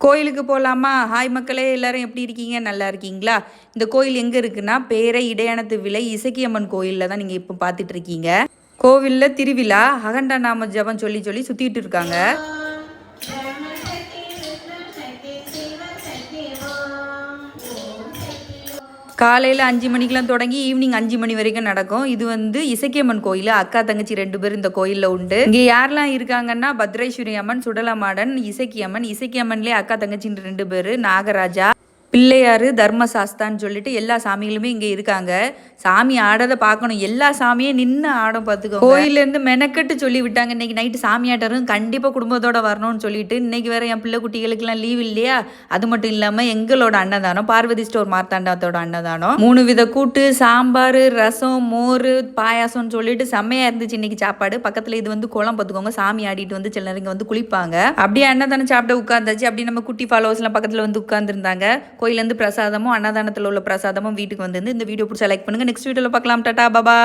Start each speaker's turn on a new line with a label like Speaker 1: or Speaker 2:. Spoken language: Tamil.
Speaker 1: கோயிலுக்கு போகலாமா? ஹாய் மக்களே, எல்லாரும் எப்படி இருக்கீங்க? நல்லா இருக்கீங்களா? இந்த கோயில் எங்கே இருக்குன்னா பேரை இடையானத்து விலை இசக்கியம்மன் கோயிலில் தான் நீங்கள் இப்போ பார்த்துட்டு இருக்கீங்க. கோவிலில் திருவிழா அகண்டா நாம ஜபம் சொல்லி சொல்லி சுற்றிட்டு இருக்காங்க. காலையில் 5 மணிக்கெலாம் தொடங்கி ஈவினிங் 5 மணி வரைக்கும் நடக்கும். இது இசக்கியம்மன் கோயில். அக்கா தங்கச்சி 2 பேர் இந்த கோயிலில் உண்டு. இங்கே யாரெல்லாம் இருக்காங்கன்னா பத்ரேஸ்வரி அம்மன், சுடலமாடன், இசக்கியம்மன். இசக்கியம்மன்லேயே அக்கா தங்கச்சின்னு 2 பேர், நாகராஜா, பிள்ளையாரு, தர்மசாஸ்தான்னு சொல்லிட்டு எல்லா சாமிகளுமே இங்கே இருக்காங்க. சாமி ஆடதை பார்க்கணும். எல்லா சாமியும் நின்று ஆடம் பார்த்துக்கோ. கோயிலேருந்து மெனக்கட்டு சொல்லி விட்டாங்க, இன்னைக்கு நைட்டு சாமி ஆட்டரும் கண்டிப்பாக குடும்பத்தோட வரணும்னு சொல்லிட்டு. இன்னைக்கு வேற என் பிள்ளை குட்டிகளுக்கெல்லாம் லீவ் இல்லையா? அது மட்டும் இல்லாமல் எங்களோட அன்னதானம், பார்வதி ஸ்டோர் மார்த்தாண்டத்தோட அன்னதானம், 3 வித கூட்டு, சாம்பார், ரசம், மோர், பாயாசம்னு சொல்லிட்டு செம்மையா இருந்துச்சு இன்னைக்கு சாப்பாடு. பக்கத்தில் இது குளம் பார்த்துக்கோங்க. சாமி ஆடிட்டு சில நேரம் இங்கே குளிப்பாங்க. அப்படியே அன்னதானம் சாப்பிட உட்காந்தாச்சு. அப்படி நம்ம குட்டி ஃபாலோவர்ஸ்லாம் பக்கத்தில் உட்காந்துருந்தாங்க. கோயிலேருந்து பிரசாதமும் அன்னதானத்தில் உள்ள பிரசாதமும் வீட்டுக்கு இந்த வீடியோ பிடிச்சா லைக் பண்ணுங்க. நெக்ஸ்ட் வீடியோவில் பார்க்கலாம். டாடா பாபா.